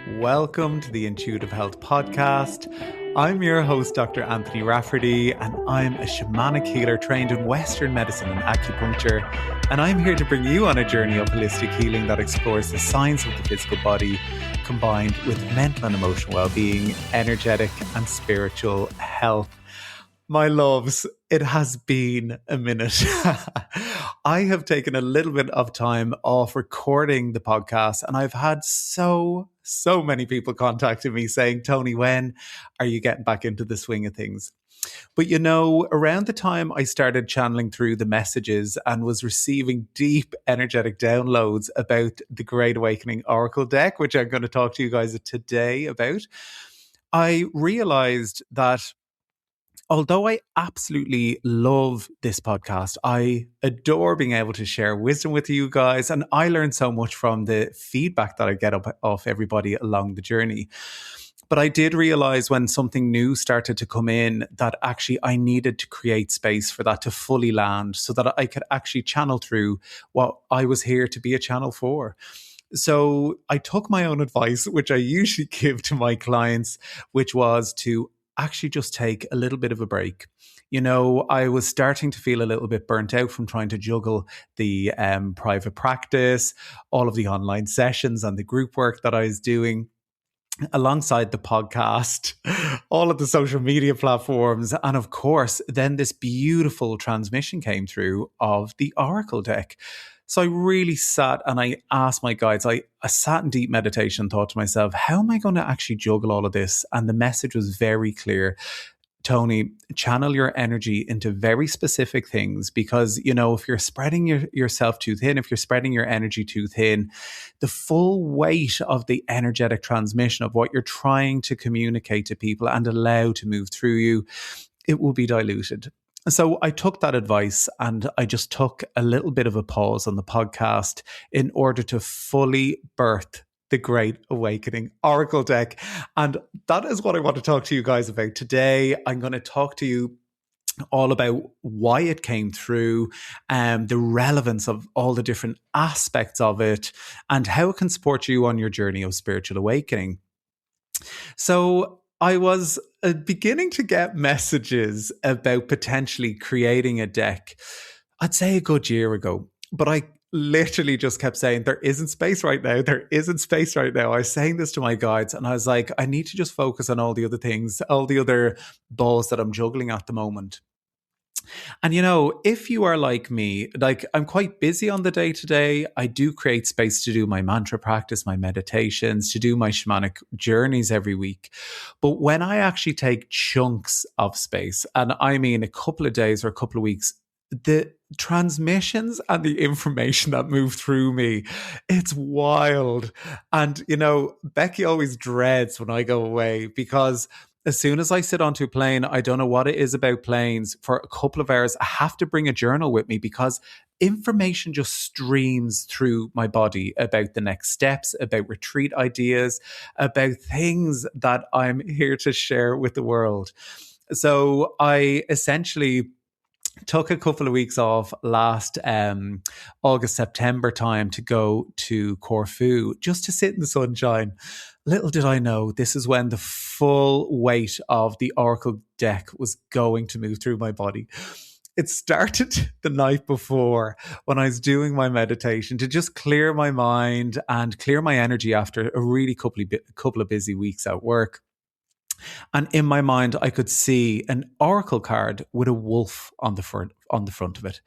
Welcome to the Intuitive Health Podcast. I'm your host, Dr. Anthony Rafferty, and I'm a shamanic healer trained in Western medicine and acupuncture. And I'm here to bring you on a journey of holistic healing that explores the science of the physical body combined with mental and emotional well-being, energetic and spiritual health. My loves, it has been a minute. I have taken a little bit of time off recording the podcast, and I've had so many people contacting me saying, Tony, when are you getting back into the swing of things? But you know, around the time I started channeling through the messages and was receiving deep energetic downloads about the Great Awakening Oracle deck, which I'm going to talk to you guys today about, I realized that although I absolutely love this podcast, I adore being able to share wisdom with you guys, and I learn so much from the feedback that I get off everybody along the journey. But I did realize when something new started to come in that actually I needed to create space for that to fully land so that I could actually channel through what I was here to be a channel for. So I took my own advice, which I usually give to my clients, which was to actually just take a little bit of a break. You know, I was starting to feel a little bit burnt out from trying to juggle the private practice, all of the online sessions and the group work that I was doing, alongside the podcast, all of the social media platforms. And of course, then this beautiful transmission came through of the Oracle deck. So I really sat and I asked my guides, I sat in deep meditation, thought to myself, how am I going to actually juggle all of this? And the message was very clear. Tony, channel your energy into very specific things because, you know, if you're spreading yourself too thin, if you're spreading your energy too thin, the full weight of the energetic transmission of what you're trying to communicate to people and allow to move through you, it will be diluted. So I took that advice and I just took a little bit of a pause on the podcast in order to fully birth the Great Awakening Oracle deck. And that is what I want to talk to you guys about today. I'm going to talk to you all about why it came through, the relevance of all the different aspects of it, and how it can support you on your journey of spiritual awakening. So I was beginning to get messages about potentially creating a deck, I'd say a good year ago, but I literally just kept saying, there isn't space right now. There isn't space right now. I was saying this to my guides and I was like, I need to just focus on all the other things, all the other balls that I'm juggling at the moment. And you know, if you are like me, like I'm quite busy on the day to day, I do create space to do my mantra practice, my meditations, to do my shamanic journeys every week. But when I actually take chunks of space, and I mean a couple of days or a couple of weeks, the transmissions and the information that move through me, it's wild. And, you know, Becky always dreads when I go away because as soon as I sit onto a plane, I don't know what it is about planes. For a couple of hours, I have to bring a journal with me because information just streams through my body about the next steps, about retreat ideas, about things that I'm here to share with the world. So I essentially took a couple of weeks off last August, September time to go to Corfu just to sit in the sunshine. Little did I know, this is when the full weight of the Oracle deck was going to move through my body. It started the night before when I was doing my meditation to just clear my mind and clear my energy after a really couple of busy weeks at work. And in my mind, I could see an oracle card with a wolf on the front of it.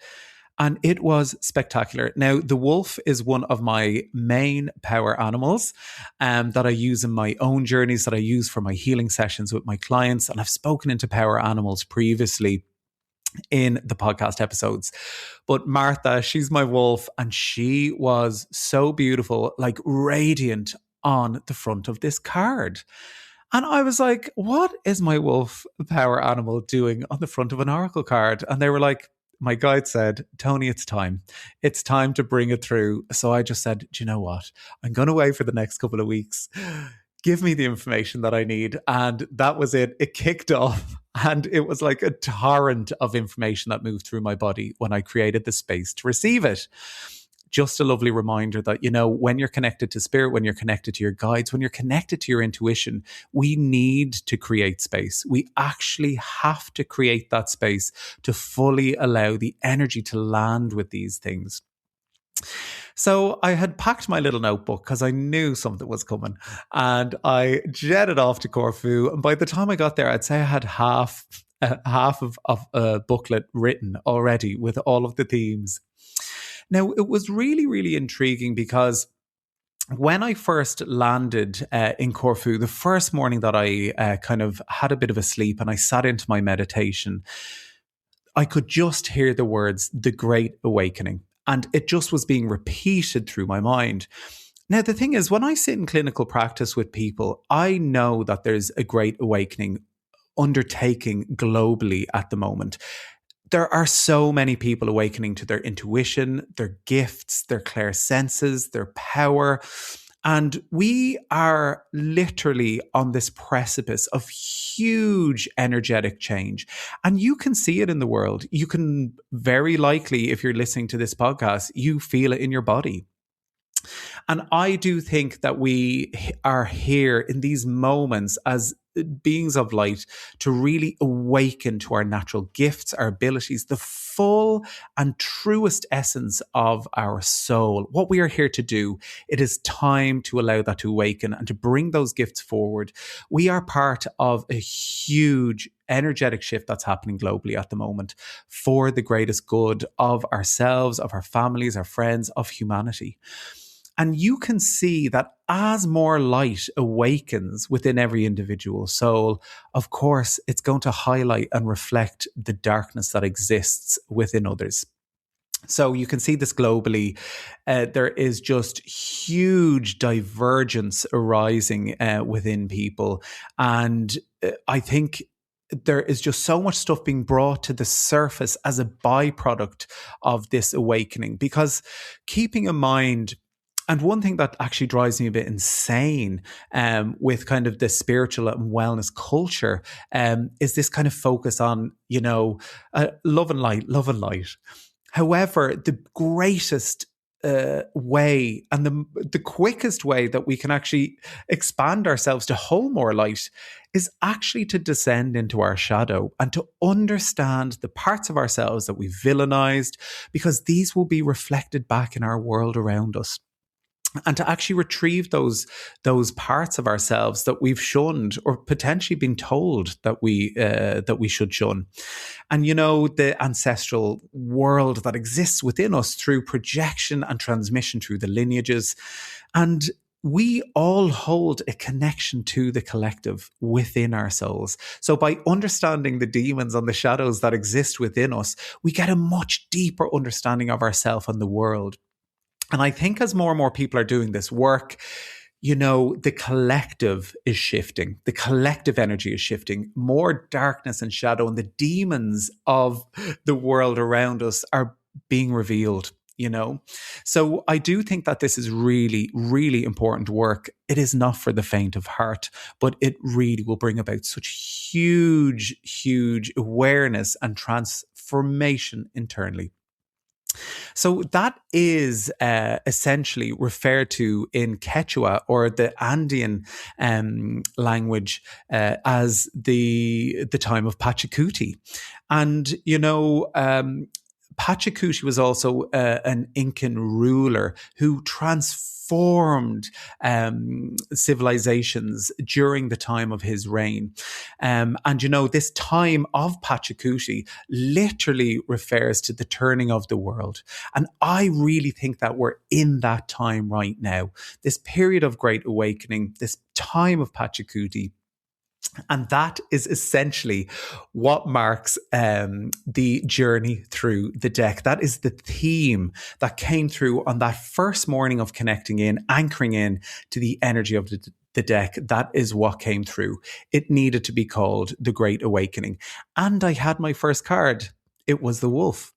And it was spectacular. Now, the wolf is one of my main power animals that I use in my own journeys, that I use for my healing sessions with my clients. And I've spoken into power animals previously in the podcast episodes. But Martha, she's my wolf, and she was so beautiful, like radiant on the front of this card. And I was like, what is my wolf power animal doing on the front of an oracle card? And they were like, my guide said, Tony, it's time. It's time to bring it through. So I just said, do you know what? I'm going away for the next couple of weeks. Give me the information that I need. And that was it. It kicked off. And it was like a torrent of information that moved through my body when I created the space to receive it. just a lovely reminder that, you know, when you're connected to spirit, when you're connected to your guides, when you're connected to your intuition, we need to create space. We actually have to create that space to fully allow the energy to land with these things. So I had packed my little notebook because I knew something was coming, and I jetted off to Corfu. And by the time I got there, I'd say I had half of a booklet written already with all of the themes. Now, it was really, really intriguing because when I first landed in Corfu, the first morning that I kind of had a bit of a sleep and I sat into my meditation, I could just hear the words, the Great Awakening. And it just was being repeated through my mind. Now, the thing is, when I sit in clinical practice with people, I know that there's a great awakening undertaking globally at the moment. There are so many people awakening to their intuition, their gifts, their clairsenses, their power. And we are literally on this precipice of huge energetic change. And you can see it in the world. You can very likely, if you're listening to this podcast, you feel it in your body. And I do think that we are here in these moments as beings of light to really awaken to our natural gifts, our abilities, the full and truest essence of our soul. What we are here to do, it is time to allow that to awaken and to bring those gifts forward. We are part of a huge energetic shift that's happening globally at the moment for the greatest good of ourselves, of our families, our friends, of humanity. And you can see that as more light awakens within every individual soul, of course, it's going to highlight and reflect the darkness that exists within others. So you can see this globally. There is just huge divergence arising within people. And I think there is just so much stuff being brought to the surface as a byproduct of this awakening. Because keeping in mind, and one thing that actually drives me a bit insane with kind of the spiritual and wellness culture is this kind of focus on, you know, love and light, love and light. However, the greatest way and the quickest way that we can actually expand ourselves to hold more light is actually to descend into our shadow and to understand the parts of ourselves that we've villainized, because these will be reflected back in our world around us. And to actually retrieve those parts of ourselves that we've shunned or potentially been told that we should shun. And, you know, the ancestral world that exists within us through projection and transmission through the lineages. And we all hold a connection to the collective within our souls. So by understanding the demons and the shadows that exist within us, we get a much deeper understanding of ourselves and the world. And I think as more and more people are doing this work, you know, the collective is shifting. The collective energy is shifting. More darkness and shadow and the demons of the world around us are being revealed, you know. So I do think that this is really, really important work. It is not for the faint of heart, but it really will bring about such huge, huge awareness and transformation internally. So that is essentially referred to in Quechua, or the Andean language, as the time of Pachacuti. And, you know, Pachacuti was also an Incan ruler who transformed civilizations during the time of his reign. And, you know, this time of Pachacuti literally refers to the turning of the world. And I really think that we're in that time right now, this period of great awakening, this time of Pachacuti. And that is essentially what marks the journey through the deck. That is the theme that came through on that first morning of connecting in, anchoring in to the energy of the deck. That is what came through. It needed to be called the Great Awakening. And I had my first card. It was the wolf.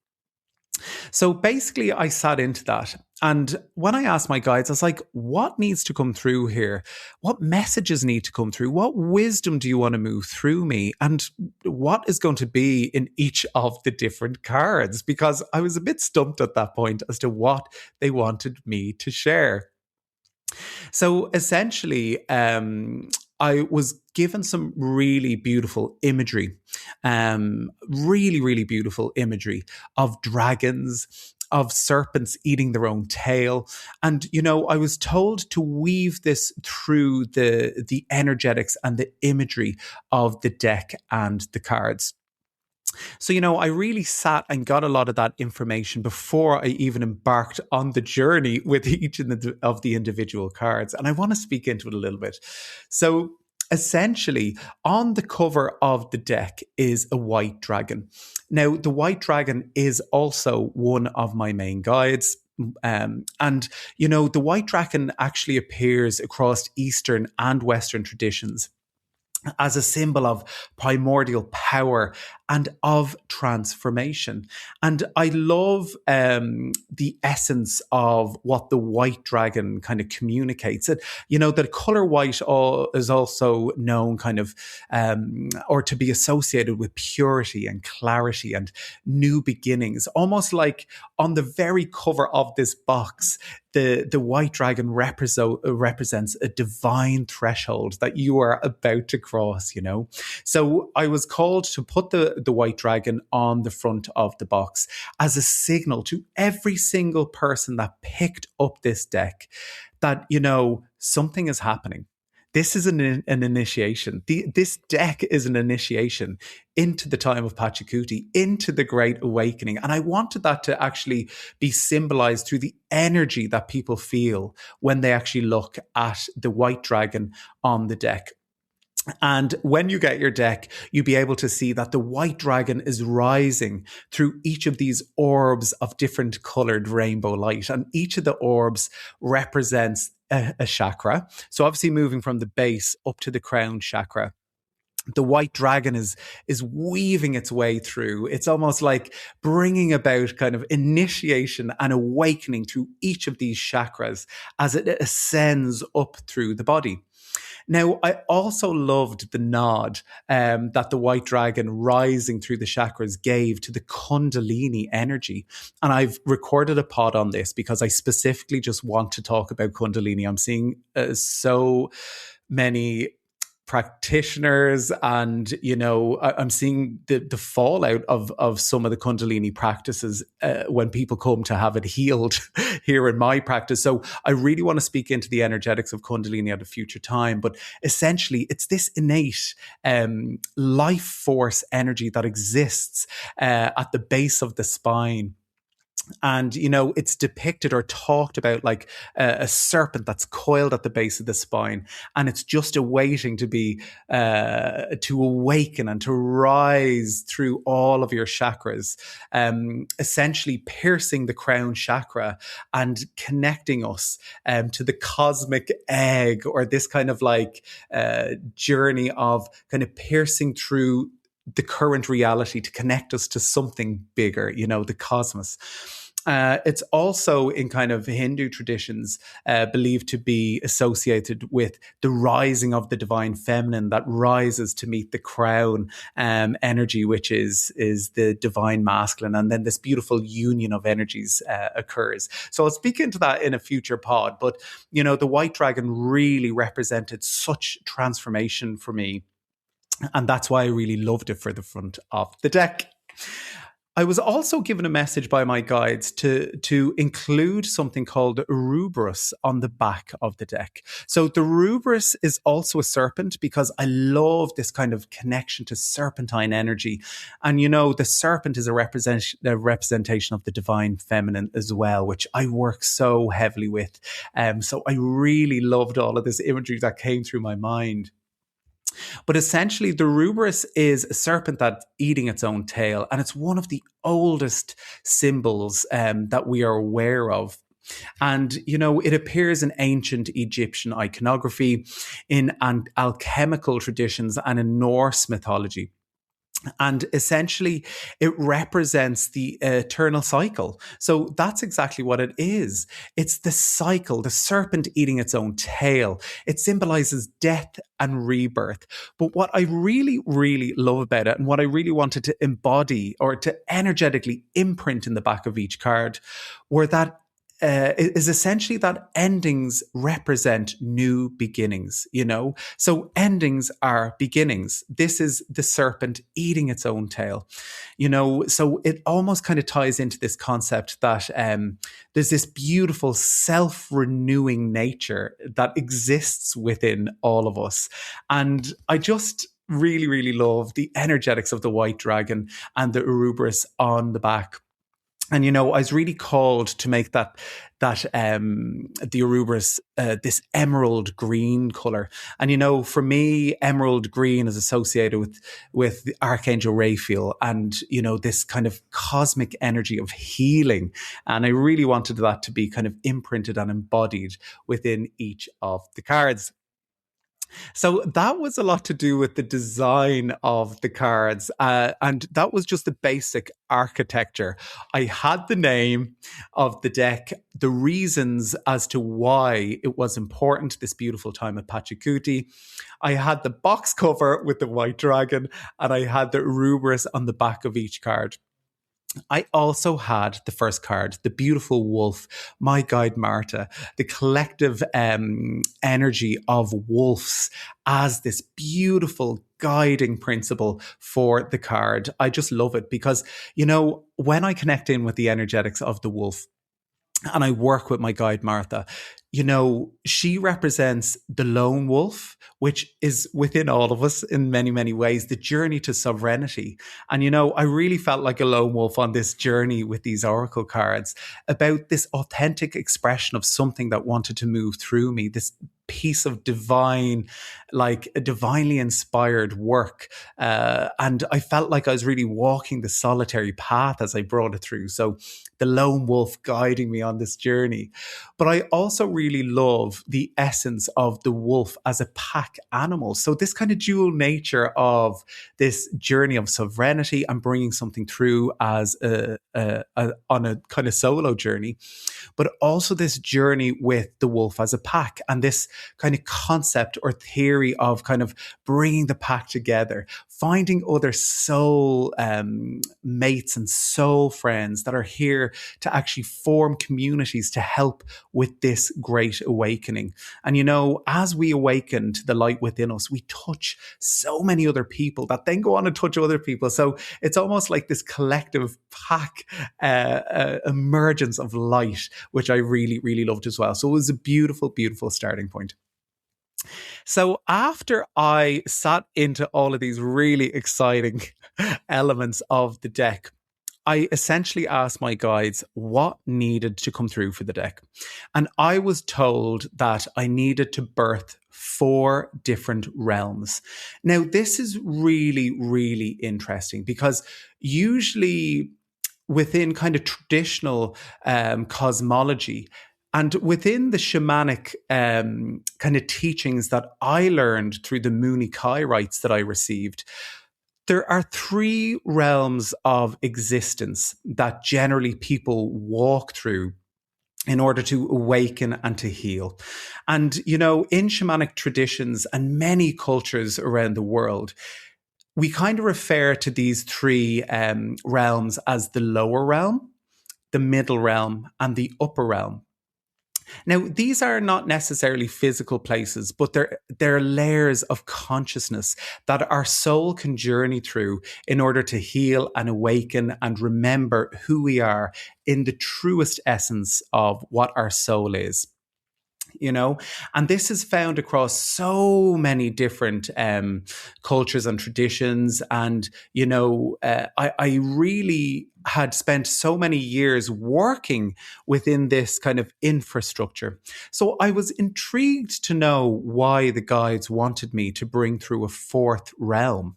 So basically, I sat into that. And when I asked my guides, I was like, what needs to come through here? What messages need to come through? What wisdom do you want to move through me? And what is going to be in each of the different cards? Because I was a bit stumped at that point as to what they wanted me to share. So essentially, I was given some really beautiful imagery, really beautiful imagery of dragons, of serpents eating their own tail. And, I was told to weave this through the energetics and the imagery of the deck and the cards. So, I really sat and got a lot of that information before I even embarked on the journey with each of the individual cards. And I want to speak into it a little bit. So, essentially, on the cover of the deck is a white dragon. Now, the white dragon is also one of my main guides. And, the white dragon actually appears across Eastern and Western traditions as a symbol of primordial power and of transformation. And I love the essence of what the white dragon kind of communicates. The color white is also known kind of, or to be associated with purity and clarity and new beginnings, almost like on the very cover of this box, the white dragon represents a divine threshold that you are about to cross, So I was called to put the white dragon on the front of the box as a signal to every single person that picked up this deck that, something is happening. This is an initiation. This deck is an initiation into the time of Pachacuti, into the Great Awakening. And I wanted that to actually be symbolized through the energy that people feel when they actually look at the white dragon on the deck. And when you get your deck, you'll be able to see that the white dragon is rising through each of these orbs of different colored rainbow light. And each of the orbs represents a chakra. So obviously moving from the base up to the crown chakra. The white dragon is weaving its way through. It's almost like bringing about kind of initiation and awakening through each of these chakras as it ascends up through the body. Now, I also loved the nod that the white dragon rising through the chakras gave to the Kundalini energy. And I've recorded a pod on this because I specifically just want to talk about Kundalini. I'm seeing so many practitioners and I'm seeing the fallout of some of the Kundalini practices when people come to have it healed here in my practice. So I really want to speak into the energetics of Kundalini at a future time, but essentially it's this innate life force energy that exists at the base of the spine. And, it's depicted or talked about like a serpent that's coiled at the base of the spine. And it's just awaiting to be, to awaken and to rise through all of your chakras, essentially piercing the crown chakra and connecting us to the cosmic egg, or this kind of like journey of kind of piercing through the current reality to connect us to something bigger, the cosmos. It's also in kind of Hindu traditions believed to be associated with the rising of the divine feminine that rises to meet the crown energy, which is the divine masculine. And then this beautiful union of energies occurs. So I'll speak into that in a future pod. But, the white dragon really represented such transformation for me. And that's why I really loved it for the front of the deck. I was also given a message by my guides to include something called Ruberus on the back of the deck. So the Ruberus is also a serpent because I love this kind of connection to serpentine energy. And, the serpent is a representation of the divine feminine as well, which I work so heavily with. So I really loved all of this imagery that came through my mind. But essentially, the Ruberus is a serpent that's eating its own tail, and it's one of the oldest symbols that we are aware of. And, it appears in ancient Egyptian iconography, in alchemical traditions, and in Norse mythology. And essentially, it represents the eternal cycle. So that's exactly what it is. It's the cycle, the serpent eating its own tail. It symbolizes death and rebirth. But what I really, really love about it, and what I really wanted to embody or to energetically imprint in the back of each card, were that is essentially that endings represent new beginnings, you know? So endings are beginnings. This is the serpent eating its own tail, you know? So it almost kind of ties into this concept that there's this beautiful self-renewing nature that exists within all of us. And I just really, really love the energetics of the white dragon and the Ouroboros on the back. And you know, I was really called to make the Ouroboros this emerald green color. And you know, for me, emerald green is associated with the Archangel Raphael, and you know, this kind of cosmic energy of healing. And I really wanted that to be kind of imprinted and embodied within each of the cards. So that was a lot to do with the design of the cards. And that was just the basic architecture. I had the name of the deck, the reasons as to why it was important this beautiful time at Pachacuti. I had the box cover with the white dragon, and I had the Ouroboros on the back of each card. I also had the first card, the beautiful wolf, my guide Marta, the collective energy of wolves as this beautiful guiding principle for the card. I just love it because, you know, when I connect in with the energetics of the wolf, and I work with my guide Martha, you know, she represents the lone wolf, which is within all of us in many, many ways, the journey to sovereignty. And, you know, I really felt like a lone wolf on this journey with these oracle cards about this authentic expression of something that wanted to move through me, this piece of divine, like a divinely inspired work. And I felt like I was really walking the solitary path as I brought it through. So the lone wolf guiding me on this journey. But I also really love the essence of the wolf as a pack animal. So this kind of dual nature of this journey of sovereignty and bringing something through as on a kind of solo journey, but also this journey with the wolf as a pack, and this kind of concept or theory of kind of bringing the pack together, finding other soul mates and soul friends that are here to actually form communities to help with this great awakening. And, you know, as we awaken to the light within us, we touch so many other people that then go on to touch other people. So it's almost like this collective pack emergence of light, which I really, really loved as well. So it was a beautiful, beautiful starting point. So after I sat into all of these really exciting elements of the deck, I essentially asked my guides what needed to come through for the deck. And I was told that I needed to birth 4 different realms. Now, this is really, really interesting because usually within kind of traditional cosmology, and within the shamanic kind of teachings that I learned through the Munay-Ki rites that I received, there are 3 realms of existence that generally people walk through in order to awaken and to heal. And, you know, in shamanic traditions and many cultures around the world, we kind of refer to these 3 realms as the lower realm, the middle realm, and the upper realm. Now, these are not necessarily physical places, but they're layers of consciousness that our soul can journey through in order to heal and awaken and remember who we are in the truest essence of what our soul is. You know, and this is found across so many different cultures and traditions. And, you know, I really had spent so many years working within this kind of infrastructure. So I was intrigued to know why the guides wanted me to bring through a 4th realm.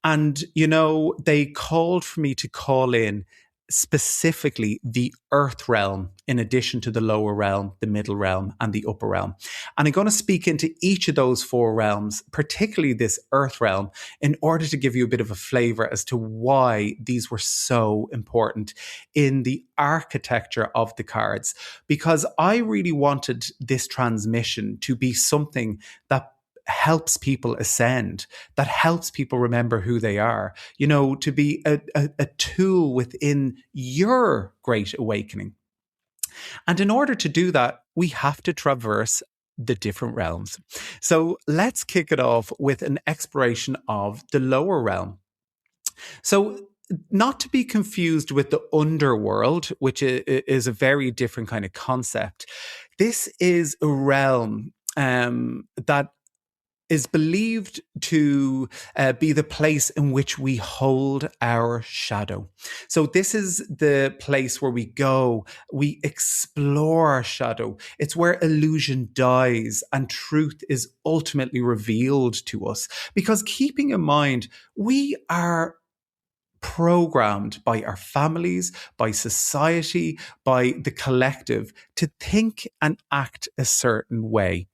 And, you know, they called for me to call in specifically the earth realm, in addition to the lower realm, the middle realm, and the upper realm. And I'm going to speak into each of those four realms, particularly this earth realm, in order to give you a bit of a flavor as to why these were so important in the architecture of the cards. Because I really wanted this transmission to be something that helps people ascend, that helps people remember who they are, to be a tool within your great awakening. And in order to do that, we have to traverse the different realms. So let's kick it off with an exploration of the lower realm. So, not to be confused with the underworld, which is a very different kind of concept. This is a realm that is believed to be the place in which we hold our shadow. So this is the place where we go, we explore our shadow. It's where illusion dies and truth is ultimately revealed to us. Because keeping in mind, we are programmed by our families, by society, by the collective to think and act a certain way.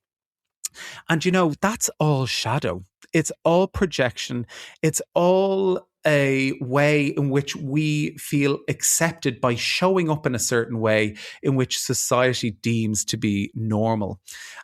And that's all shadow. It's all projection. It's all a way in which we feel accepted by showing up in a certain way in which society deems to be normal.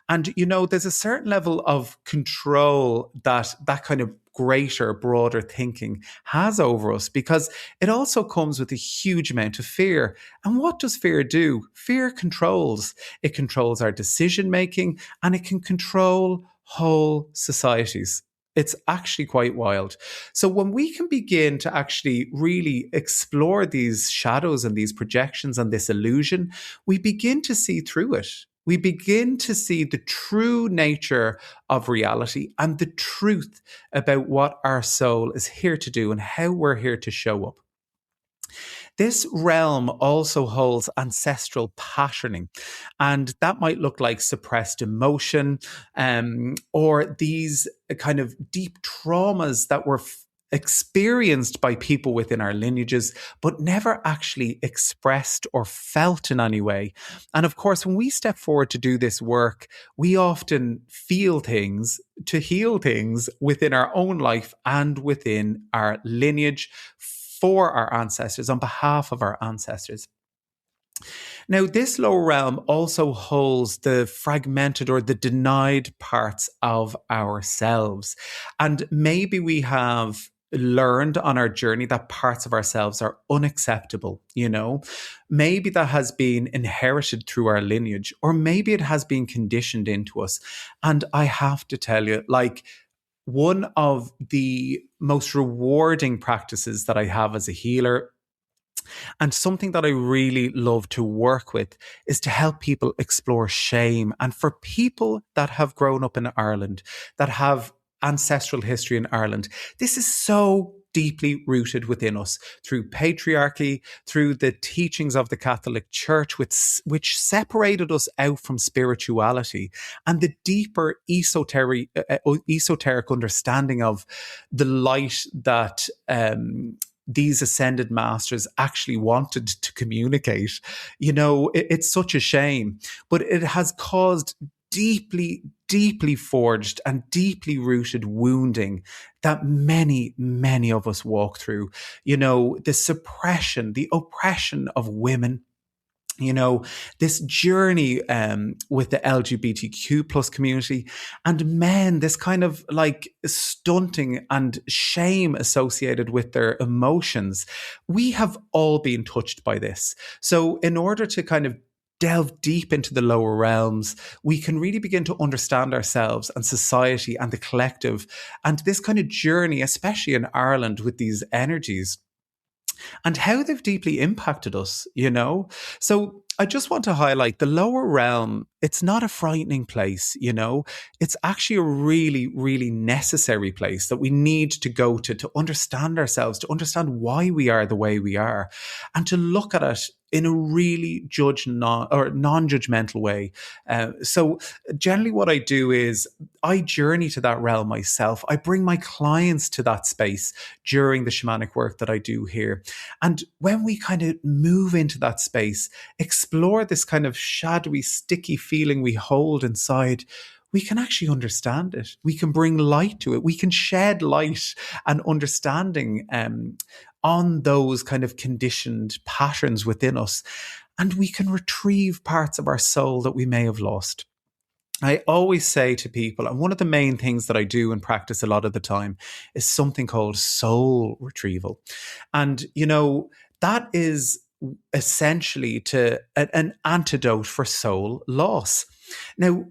And, there's a certain level of control that kind of greater, broader thinking has over us, because it also comes with a huge amount of fear. And what does fear do? Fear controls. It controls our decision making, and it can control whole societies. It's actually quite wild. So when we can begin to actually really explore these shadows and these projections and this illusion, we begin to see through it. We begin to see the true nature of reality and the truth about what our soul is here to do and how we're here to show up. This realm also holds ancestral patterning, and that might look like suppressed emotion, or these kind of deep traumas that were experienced by people within our lineages, but never actually expressed or felt in any way. And of course, when we step forward to do this work, we often feel things to heal things within our own life and within our lineage, for our ancestors, on behalf of our ancestors. Now, this lower realm also holds the fragmented or the denied parts of ourselves. And maybe we have learned on our journey that parts of ourselves are unacceptable, Maybe that has been inherited through our lineage, or maybe it has been conditioned into us. And I have to tell you, one of the most rewarding practices that I have as a healer, and something that I really love to work with, is to help people explore shame. And for people that have grown up in Ireland, that have ancestral history in Ireland, this is so deeply rooted within us through patriarchy, through the teachings of the Catholic Church, which separated us out from spirituality, and the deeper esoteric understanding of the light that these ascended masters actually wanted to communicate. It's such a shame, but it has caused deeply, deeply forged and deeply rooted wounding that many, many of us walk through. The suppression, the oppression of women, this journey with the LGBTQ plus community, and men, this kind of stunting and shame associated with their emotions. We have all been touched by this. So in order to kind of delve deep into the lower realms, we can really begin to understand ourselves and society and the collective, and this kind of journey, especially in Ireland, with these energies and how they've deeply impacted us, So I just want to highlight the lower realm. It's not a frightening place, It's actually a really, really necessary place that we need to go to understand ourselves, to understand why we are the way we are, and to look at it in a really non-judgmental way. So generally what I do is I journey to that realm myself. I bring my clients to that space during the shamanic work that I do here. And when we kind of move into that space, explore this kind of shadowy, sticky feeling we hold inside, we can actually understand it. We can bring light to it. We can shed light and understanding on those kind of conditioned patterns within us. And we can retrieve parts of our soul that we may have lost. I always say to people, and one of the main things that I do and practice a lot of the time is something called soul retrieval. And, that is essentially an antidote for soul loss. Now,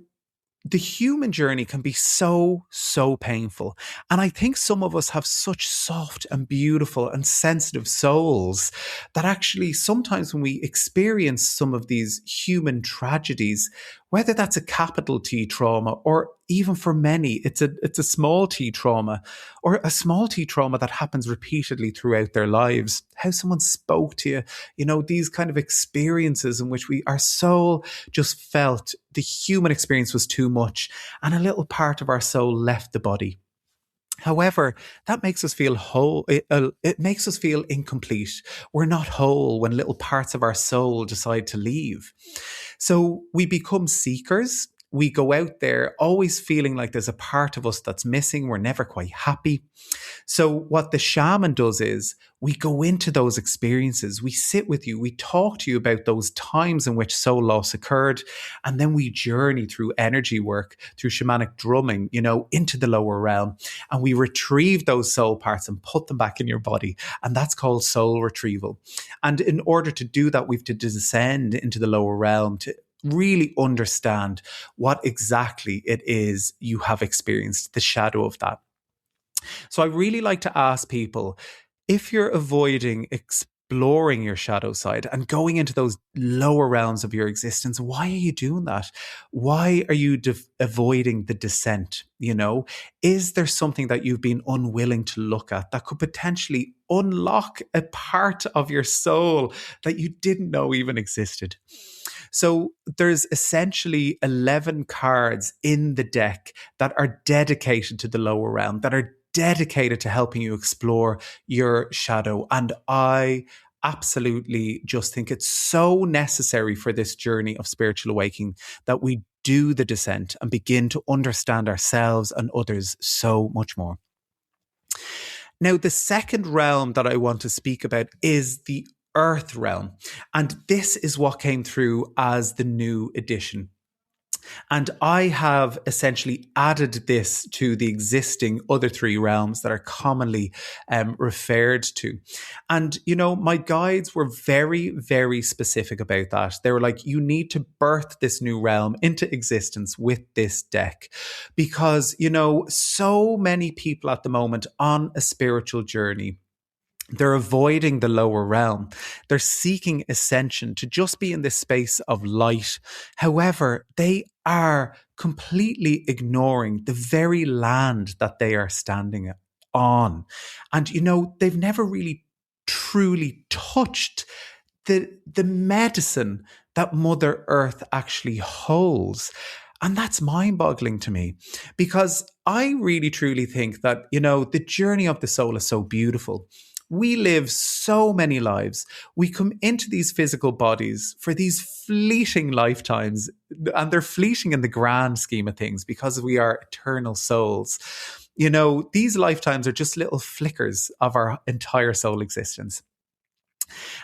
the human journey can be so, so painful. And I think some of us have such soft and beautiful and sensitive souls that actually sometimes when we experience some of these human tragedies, whether that's a capital T trauma or even for many, it's a small t trauma or a small t trauma that happens repeatedly throughout their lives, how someone spoke to you, these kind of experiences in which our soul just felt the human experience was too much and a little part of our soul left the body. However, that makes us feel whole. It makes us feel incomplete. We're not whole when little parts of our soul decide to leave. So we become seekers. We go out there always feeling like there's a part of us that's missing. We're never quite happy. So what the shaman does is we go into those experiences. We sit with you. We talk to you about those times in which soul loss occurred. And then we journey through energy work, through shamanic drumming, into the lower realm. And we retrieve those soul parts and put them back in your body. And that's called soul retrieval. And in order to do that, we have to descend into the lower realm to really understand what exactly it is you have experienced, the shadow of that. So I really like to ask people, if you're avoiding exploring your shadow side and going into those lower realms of your existence, why are you doing that? Why are you avoiding the descent? Is there something that you've been unwilling to look at that could potentially unlock a part of your soul that you didn't know even existed? So there's essentially 11 cards in the deck that are dedicated to the lower realm, that are dedicated to helping you explore your shadow. And I absolutely just think it's so necessary for this journey of spiritual awakening that we do the descent and begin to understand ourselves and others so much more. Now, the second realm that I want to speak about is the Earth realm. And this is what came through as the new edition. And I have essentially added this to the existing other three realms that are commonly referred to. And, my guides were very, very specific about that. They were like, you need to birth this new realm into existence with this deck. Because, so many people at the moment on a spiritual journey, they're avoiding the lower realm. They're seeking ascension to just be in this space of light. However, they are completely ignoring the very land that they are standing on. And, they've never really truly touched the medicine that Mother Earth actually holds. And that's mind-boggling to me, because I really truly think that, the journey of the soul is so beautiful. We live so many lives. We come into these physical bodies for these fleeting lifetimes, and they're fleeting in the grand scheme of things because we are eternal souls. These lifetimes are just little flickers of our entire soul existence.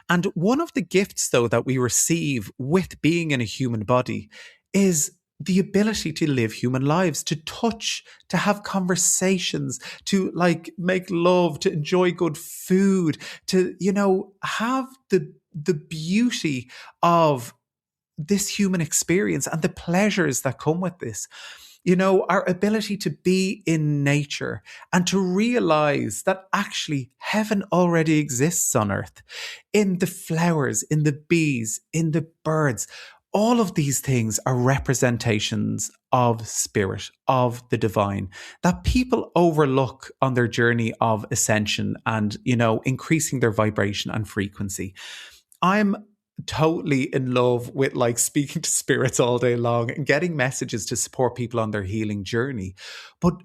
And one of the gifts, though, that we receive with being in a human body is the ability to live human lives, to touch, to have conversations, to make love, to enjoy good food, to, have the beauty of this human experience and the pleasures that come with this. Our ability to be in nature and to realize that actually heaven already exists on earth, in the flowers, in the bees, in the birds. All of these things are representations of spirit, of the divine, that people overlook on their journey of ascension and, increasing their vibration and frequency. I'm totally in love with like speaking to spirits all day long and getting messages to support people on their healing journey. But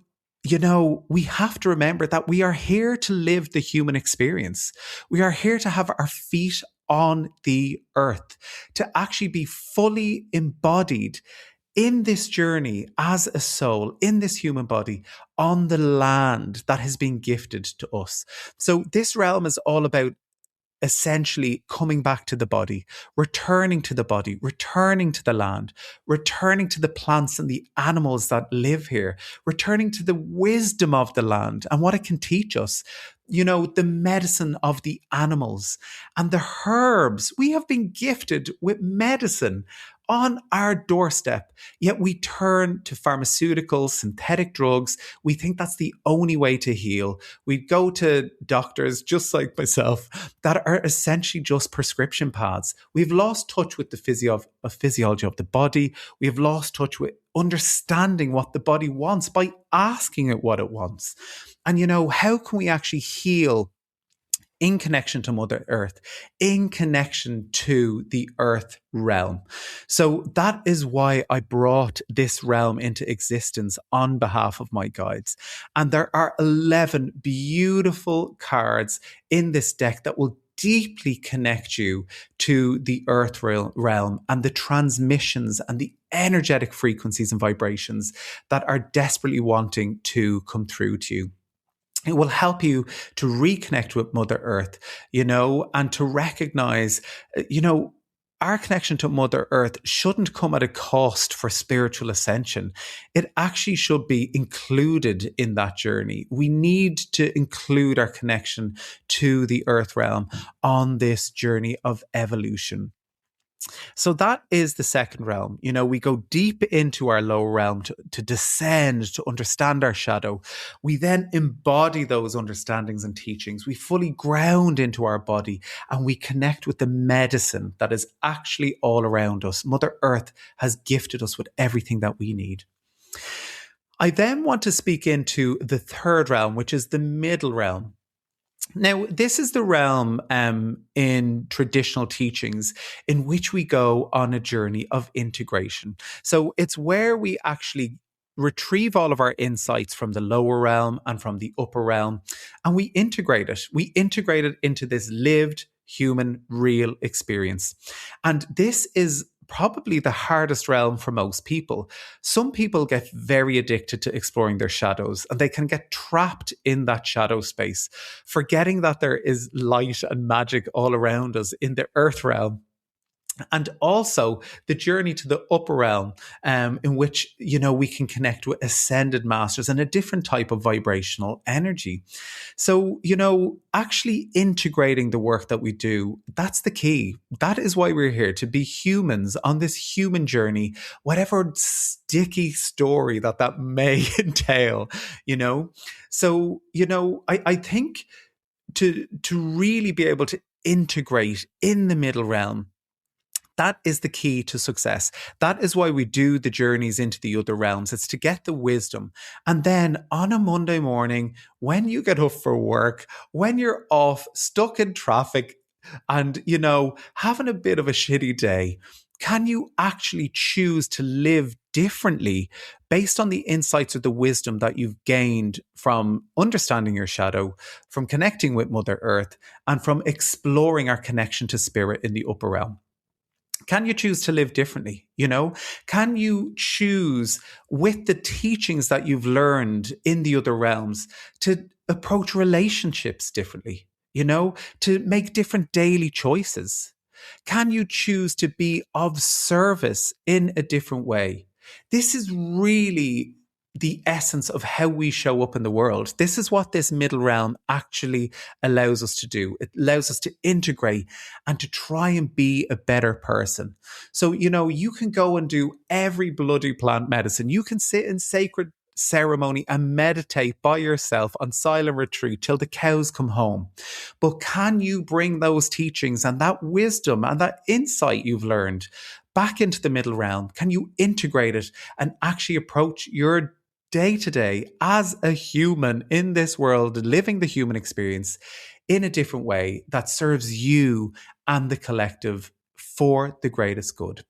we have to remember that we are here to live the human experience. We are here to have our feet on the earth, to actually be fully embodied in this journey as a soul, in this human body, on the land that has been gifted to us. So this realm is all about essentially coming back to the body, returning to the body, returning to the land, returning to the plants and the animals that live here, returning to the wisdom of the land and what it can teach us. The medicine of the animals and the herbs. We have been gifted with medicine on our doorstep, yet we turn to pharmaceuticals, synthetic drugs. We think that's the only way to heal. We go to doctors, just like myself, that are essentially just prescription pads. We've lost touch with the physiology of the body. We have lost touch with understanding what the body wants by asking it what it wants. And, how can we actually heal in connection to Mother Earth, in connection to the Earth realm? So that is why I brought this realm into existence on behalf of my guides. And there are 11 beautiful cards in this deck that will deeply connect you to the Earth realm and the transmissions and the energetic frequencies and vibrations that are desperately wanting to come through to you. It will help you to reconnect with Mother Earth, and to recognize, our connection to Mother Earth shouldn't come at a cost for spiritual ascension. It actually should be included in that journey. We need to include our connection to the Earth realm on this journey of evolution. So that is the second realm. We go deep into our lower realm to descend, to understand our shadow. We then embody those understandings and teachings. We fully ground into our body and we connect with the medicine that is actually all around us. Mother Earth has gifted us with everything that we need. I then want to speak into the third realm, which is the middle realm. Now, this is the realm in traditional teachings in which we go on a journey of integration. So it's where we actually retrieve all of our insights from the lower realm and from the upper realm, and we integrate it. We integrate it into this lived, human, real experience. And this is probably the hardest realm for most people. Some people get very addicted to exploring their shadows and they can get trapped in that shadow space, forgetting that there is light and magic all around us in the earth realm. And also the journey to the upper realm, in which, we can connect with ascended masters and a different type of vibrational energy. So, actually integrating the work that we do, that's the key. That is why we're here, to be humans on this human journey, whatever sticky story that may entail, So, I think to really be able to integrate in the middle realm, that is the key to success. That is why we do the journeys into the other realms. It's to get the wisdom. And then on a Monday morning, when you get up for work, when you're off, stuck in traffic and, having a bit of a shitty day, can you actually choose to live differently based on the insights or the wisdom that you've gained from understanding your shadow, from connecting with Mother Earth, and from exploring our connection to spirit in the upper realm? Can you choose to live differently? Can you choose, with the teachings that you've learned in the other realms, to approach relationships differently, to make different daily choices? Can you choose to be of service in a different way? This is really the essence of how we show up in the world. This is what this middle realm actually allows us to do. It allows us to integrate and to try and be a better person. So, you can go and do every bloody plant medicine. You can sit in sacred ceremony and meditate by yourself on silent retreat till the cows come home. But can you bring those teachings and that wisdom and that insight you've learned back into the middle realm? Can you integrate it and actually approach your day to day as a human in this world, living the human experience in a different way that serves you and the collective for the greatest good.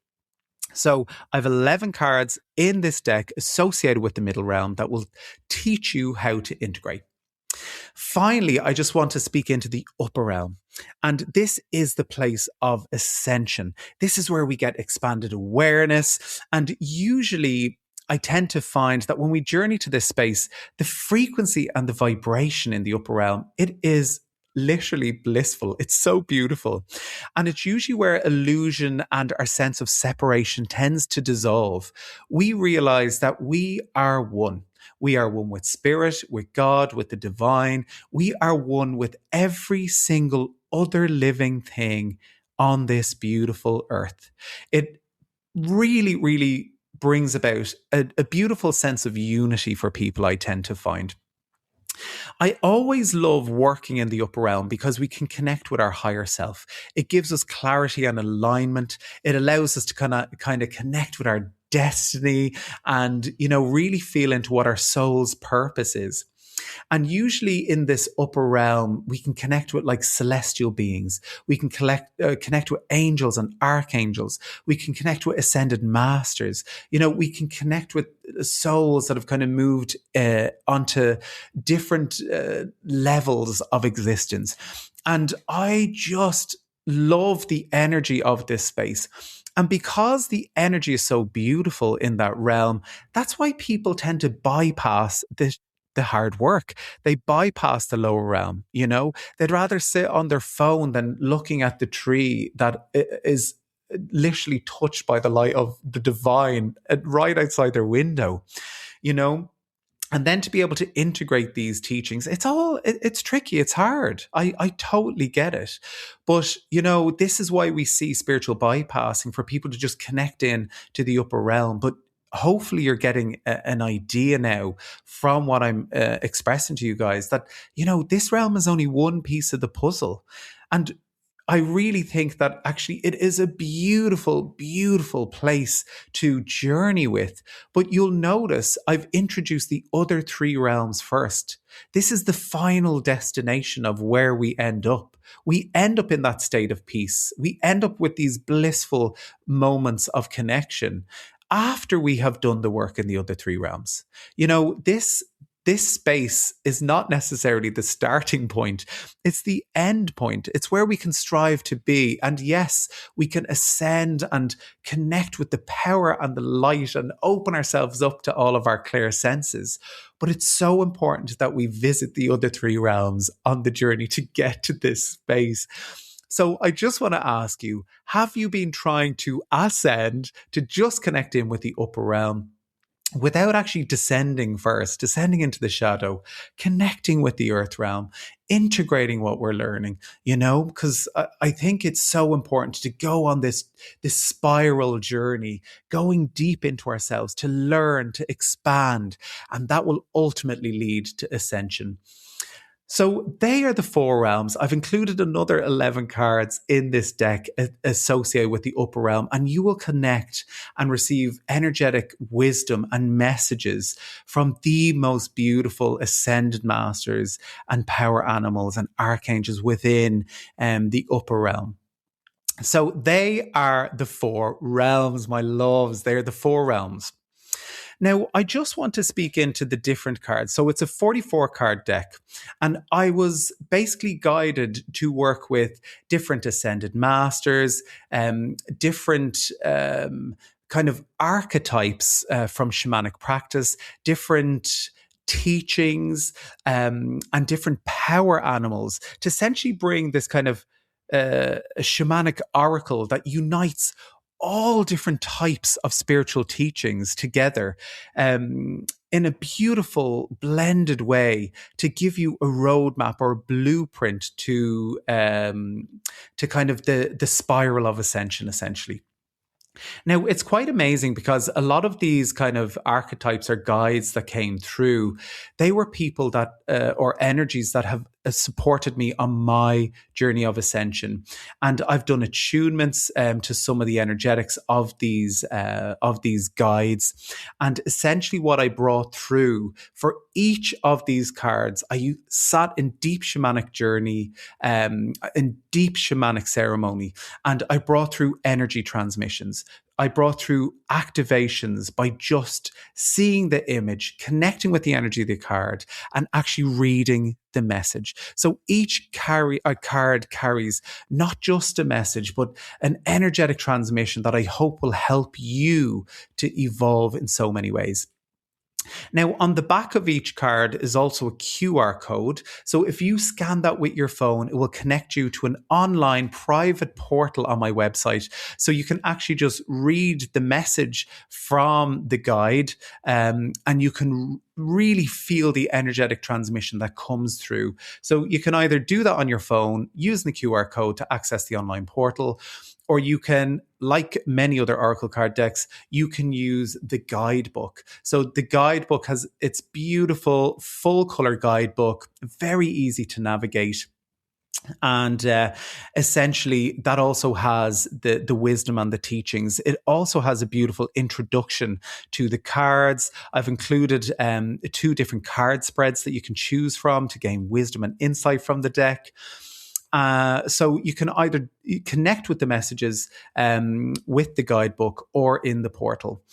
So I have 11 cards in this deck associated with the middle realm that will teach you how to integrate. Finally, I just want to speak into the upper realm. And this is the place of ascension. This is where we get expanded awareness. And usually I tend to find that when we journey to this space, the frequency and the vibration in the upper realm, it is literally blissful. It's so beautiful. And it's usually where illusion and our sense of separation tends to dissolve. We realize that we are one. We are one with spirit, with God, with the divine. We are one with every single other living thing on this beautiful earth. It really, really brings about a beautiful sense of unity for people, I tend to find. I always love working in the upper realm because we can connect with our higher self. It gives us clarity and alignment. It allows us to kind of connect with our destiny and, really feel into what our soul's purpose is. And usually in this upper realm, we can connect with like celestial beings. We can connect with angels and archangels. We can connect with ascended masters. We can connect with souls that have kind of moved onto different levels of existence. And I just love the energy of this space. And because the energy is so beautiful in that realm, that's why people tend to bypass the hard work. They bypass the lower realm, They'd rather sit on their phone than looking at the tree that is literally touched by the light of the divine right outside their window, And then to be able to integrate these teachings, it's tricky, it's hard. I totally get it. But, this is why we see spiritual bypassing, for people to just connect in to the upper realm. But hopefully you're getting an idea now from what I'm expressing to you guys that, this realm is only one piece of the puzzle. And I really think that actually it is a beautiful, beautiful place to journey with. But you'll notice I've introduced the other three realms first. This is the final destination of where we end up. We end up in that state of peace. We end up with these blissful moments of connection after we have done the work in the other three realms. This space is not necessarily the starting point. It's the end point. It's where we can strive to be. And yes, we can ascend and connect with the power and the light and open ourselves up to all of our clear senses. But it's so important that we visit the other three realms on the journey to get to this space. So I just want to ask you, have you been trying to ascend, to just connect in with the upper realm, without actually descending into the shadow, connecting with the earth realm, integrating what we're learning, because I think it's so important to go on this spiral journey, going deep into ourselves to learn, to expand, and that will ultimately lead to ascension. So they are the four realms. I've included another 11 cards in this deck associated with the upper realm, and you will connect and receive energetic wisdom and messages from the most beautiful ascended masters and power animals and archangels within the upper realm. So they are the four realms, my loves. They are the four realms. Now, I just want to speak into the different cards. So it's a 44 card deck, and I was basically guided to work with different ascended masters, different kind of archetypes from shamanic practice, different teachings, and different power animals to essentially bring this kind of a shamanic oracle that unites all different types of spiritual teachings together in a beautiful blended way to give you a roadmap or a blueprint to kind of the spiral of ascension, essentially. Now, it's quite amazing because a lot of these kind of archetypes or guides that came through, they were people that, or energies that supported me on my journey of ascension. And I've done attunements to some of the energetics of these guides. And essentially what I brought through for each of these cards, I sat in deep shamanic journey, in deep shamanic ceremony, and I brought through energy transmissions. I brought through activations by just seeing the image, connecting with the energy of the card, and actually reading the message. So each card carries not just a message, but an energetic transmission that I hope will help you to evolve in so many ways. Now, on the back of each card is also a QR code. So if you scan that with your phone, it will connect you to an online private portal on my website. So you can actually just read the message from the guide, and you can really feel the energetic transmission that comes through. So you can either do that on your phone using the QR code to access the online portal, or you can, like many other Oracle card decks, you can use the guidebook. So the guidebook has its beautiful full color guidebook, very easy to navigate. And essentially, that also has the wisdom and the teachings. It also has a beautiful introduction to the cards. I've included 2 different card spreads that you can choose from to gain wisdom and insight from the deck. So you can either connect with the messages with the guidebook or in the portal.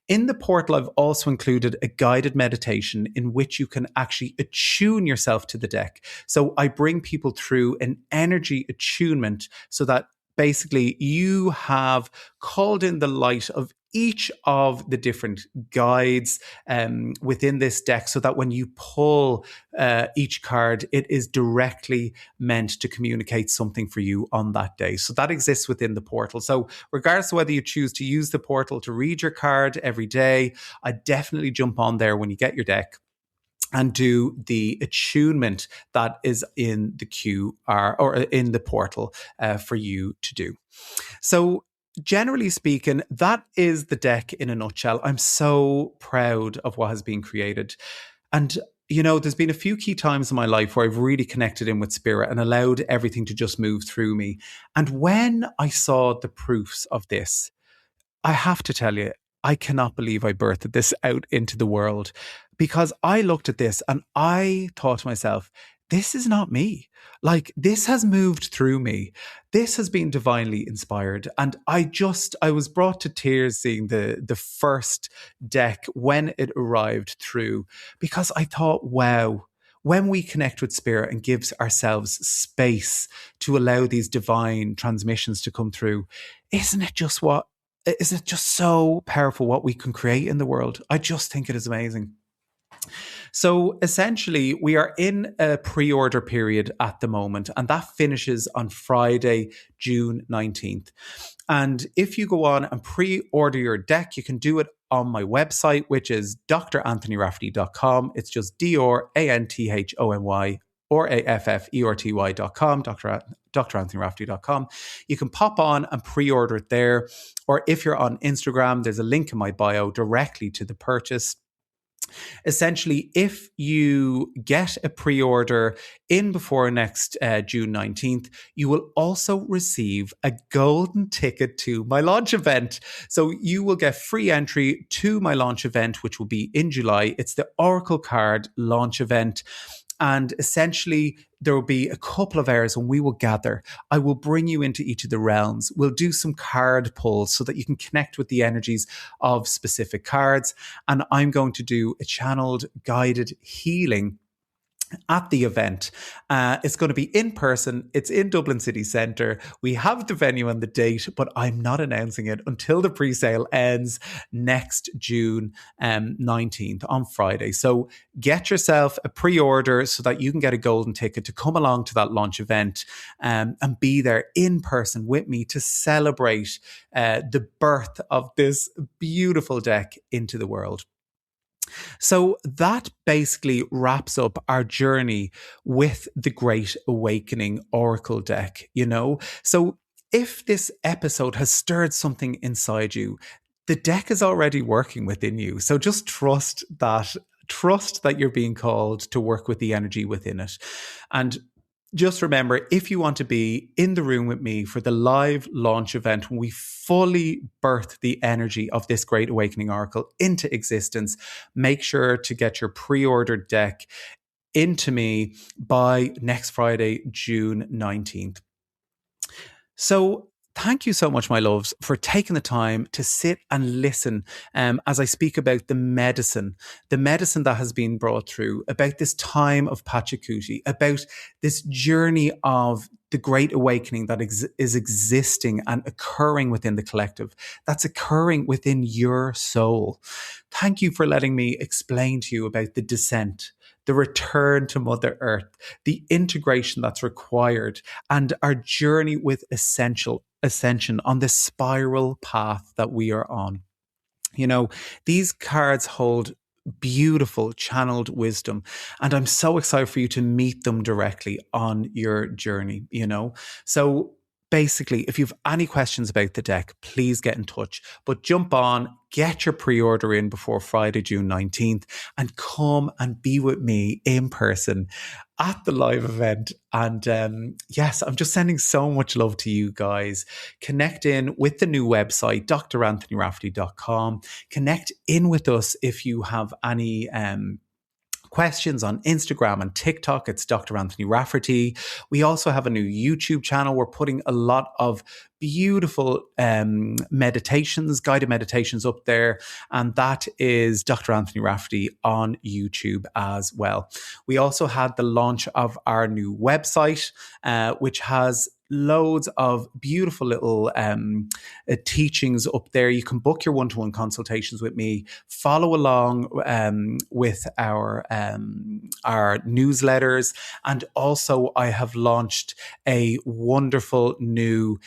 In the portal, I've also included a guided meditation in which you can actually attune yourself to the deck. So I bring people through an energy attunement so that basically you have called in the light of each of the different guides within this deck, so that when you pull each card, it is directly meant to communicate something for you on that day. So that exists within the portal. So regardless of whether you choose to use the portal to read your card every day, I definitely jump on there when you get your deck and do the attunement that is in the QR or in the portal for you to do. So generally speaking, that is the deck in a nutshell. I'm so proud of what has been created. And, you know, there's been a few key times in my life where I've really connected in with spirit and allowed everything to just move through me. And when I saw the proofs of this, I have to tell you, I cannot believe I birthed this out into the world, because I looked at this and I thought to myself, this is not me. Like, this has moved through me. This has been divinely inspired. And I was brought to tears seeing the first deck when it arrived through, because I thought, wow, when we connect with spirit and gives ourselves space to allow these divine transmissions to come through, isn't it just so powerful what we can create in the world? I just think it is amazing. So essentially, we are in a pre-order period at the moment, and that finishes on Friday, June 19th. And if you go on and pre-order your deck, you can do it on my website, which is dranthonyrafferty.com. It's just DRANTHONY or AFFEORTY.com, dranthonyrafferty.com. You can pop on and pre-order it there. Or if you're on Instagram, there's a link in my bio directly to the purchase. Essentially, if you get a pre-order in before next June 19th, you will also receive a golden ticket to my launch event. So you will get free entry to my launch event, which will be in July. It's the Oracle Card launch event. And essentially, there will be a couple of hours when we will gather. I will bring you into each of the realms. We'll do some card pulls so that you can connect with the energies of specific cards. And I'm going to do a channeled guided healing at the event. It's going to be in person. It's in Dublin City Centre. We have the venue and the date, but I'm not announcing it until the pre-sale ends next June 19th on Friday. So get yourself a pre-order so that you can get a golden ticket to come along to that launch event and be there in person with me to celebrate the birth of this beautiful deck into the world. So that basically wraps up our journey with the Great Awakening Oracle deck, you know? So if this episode has stirred something inside you, the deck is already working within you. So just trust trust that you're being called to work with the energy within it. And just remember, if you want to be in the room with me for the live launch event, when we fully birth the energy of this Great Awakening Oracle into existence, make sure to get your pre-ordered deck into me by next Friday, June 19th. So thank you so much, my loves, for taking the time to sit and listen as I speak about the medicine that has been brought through, about this time of Pachacuti, about this journey of the Great Awakening that is existing and occurring within the collective, that's occurring within your soul. Thank you for letting me explain to you about the descent, the return to Mother Earth, the integration that's required, and our journey with ascension on this spiral path that we are on. You know, these cards hold beautiful channeled wisdom, and I'm so excited for you to meet them directly on your journey, you know. So basically, if you have any questions about the deck, please get in touch. But jump on, get your pre-order in before Friday, June 19th, and come and be with me in person at the live event. And yes, I'm just sending so much love to you guys. Connect in with the new website, dranthonyrafferty.com. Connect in with us if you have any questions on Instagram and TikTok. It's Dr. Anthony Rafferty. We also have a new YouTube channel. We're putting a lot of beautiful meditations, guided meditations up there. And that is Dr. Anthony Rafferty on YouTube as well. We also had the launch of our new website, which has loads of beautiful little teachings up there. You can book your one-to-one consultations with me, follow along with our newsletters, and also I have launched a wonderful new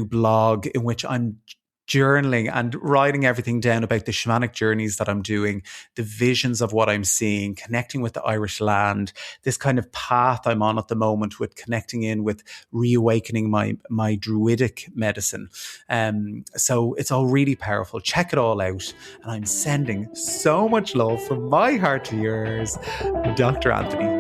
blog in which I'm journaling and writing everything down about the shamanic journeys that I'm doing, the visions of what I'm seeing, connecting with the Irish land, this kind of path I'm on at the moment with connecting in with reawakening my druidic medicine. So it's all really powerful. Check it all out. And I'm sending so much love from my heart to yours, Dr. Anthony.